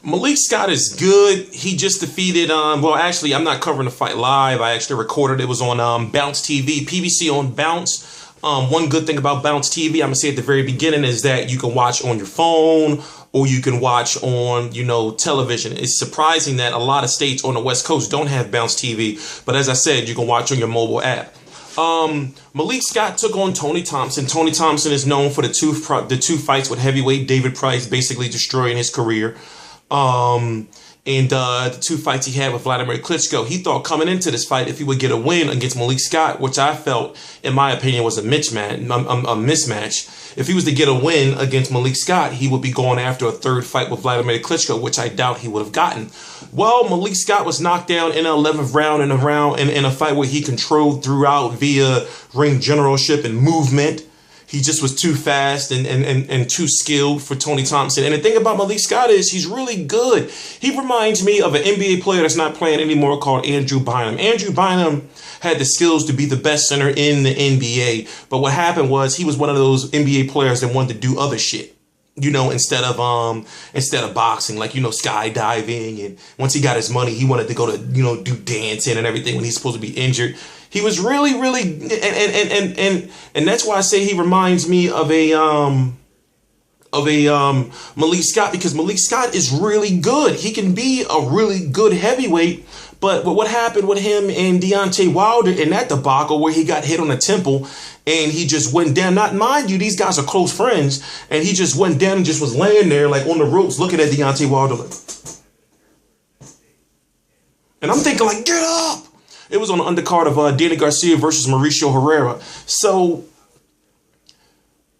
Malik Scott is good. He just defeated, well, actually, I'm not covering the fight live. I actually recorded it. Was on Bounce TV, PBC on Bounce. One good thing about Bounce TV, I'm going to say at the very beginning, is that you can watch on your phone or you can watch on, television. It's surprising that a lot of states on the West Coast don't have Bounce TV. But as I said, you can watch on your mobile app. Malik Scott took on Tony Thompson. Tony Thompson is known for the two fights with heavyweight David Price, basically destroying his career. And the two fights he had with Vladimir Klitschko. He thought coming into this fight, if he would get a win against Malik Scott, which I felt, in my opinion, was a mismatch. If he was to get a win against Malik Scott, he would be going after a third fight with Vladimir Klitschko, which I doubt he would have gotten. Well, Malik Scott was knocked down in the 11th round in a fight where he controlled throughout via ring generalship and movement. He just was too fast and too skilled for Tony Thompson. And the thing about Malik Scott is he's really good. He reminds me of an NBA player that's not playing anymore called Andrew Bynum. Andrew Bynum had the skills to be the best center in the NBA. But what happened was he was one of those NBA players that wanted to do other shit. Instead of boxing, like, skydiving. And once he got his money, he wanted to go to, do dancing and everything when he's supposed to be injured. He was really, and that's why I say he reminds me of a Malik Scott, because Malik Scott is really good. He can be a really good heavyweight. But what happened with him and Deontay Wilder in that debacle where he got hit on the temple and he just went down? Not mind you, these guys are close friends, and he just went down and just was laying there like on the ropes looking at Deontay Wilder like, and I'm thinking like, get up. It was on the undercard of Danny Garcia versus Mauricio Herrera. So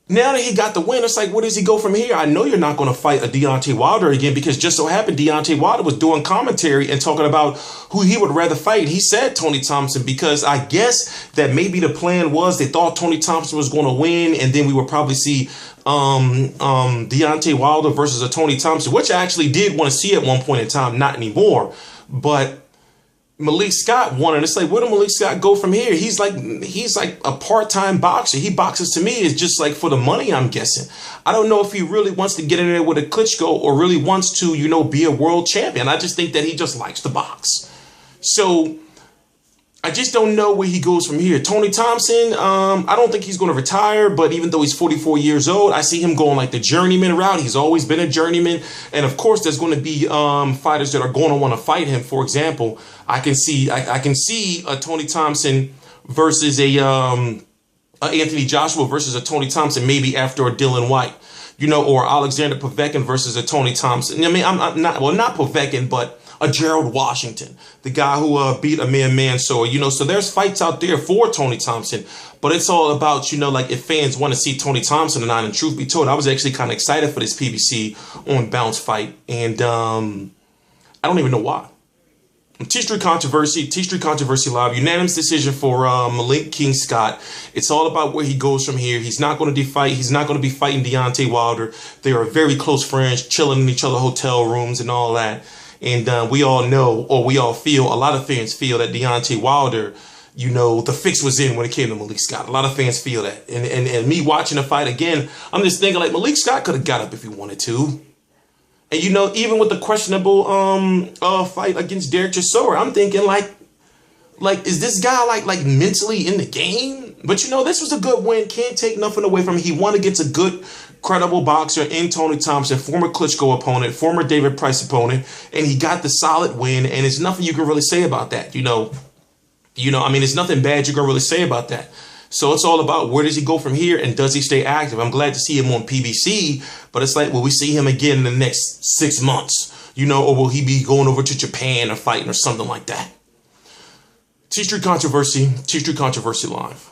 now that he got the win, it's like, where does he go from here? I know you're not going to fight a Deontay Wilder again, because just so happened Deontay Wilder was doing commentary and talking about who he would rather fight. He said Tony Thompson, because I guess that maybe the plan was they thought Tony Thompson was going to win, and then we would probably see Deontay Wilder versus a Tony Thompson, which I actually did want to see at one point in time, not anymore. But Malik Scott won, and it's like, where did Malik Scott go from here? He's like a part-time boxer. He boxes, to me, is just like for the money, I'm guessing. I don't know if he really wants to get in there with a Klitschko or really wants to, be a world champion. I just think that he just likes to box. So I just don't know where he goes from here. Tony Thompson, I don't think he's going to retire, but even though he's 44 years old, I see him going like the journeyman route. He's always been a journeyman. And of course, there's going to be fighters that are going to want to fight him. For example, I can see a Tony Thompson versus a Anthony Joshua versus a Tony Thompson, maybe after a Dylan White, or Alexander Povetkin versus a Tony Thompson. I mean, I'm not Povetkin, but a Gerald Washington, the guy who beat Amir Mansour, so there's fights out there for Tony Thompson, but it's all about, like if fans want to see Tony Thompson or not. And truth be told, I was actually kind of excited for this PBC on Bounce fight, and I don't even know why. T-Street Controversy Live, unanimous decision for Malik King Scott. It's all about where he goes from here. He's not going to fight. He's not going to be fighting Deontay Wilder. They are very close friends, chilling in each other's hotel rooms and all that. And we all know, or we all feel, a lot of fans feel that Deontay Wilder, the fix was in when it came to Malik Scott. A lot of fans feel that. And me watching the fight again, I'm just thinking like Malik Scott could have got up if he wanted to. And, even with the questionable fight against Derek Chisora, I'm thinking like, is this guy like mentally in the game? But, this was a good win. Can't take nothing away from him. He won against a good, credible boxer in Tony Thompson, former Klitschko opponent, former David Price opponent, and he got the solid win. And there's nothing you can really say about that. There's nothing bad you can really say about that. So it's all about where does he go from here, and does he stay active? I'm glad to see him on PBC, but it's like, will we see him again in the next 6 months? Or will he be going over to Japan or fighting or something like that? T-Street Controversy Live.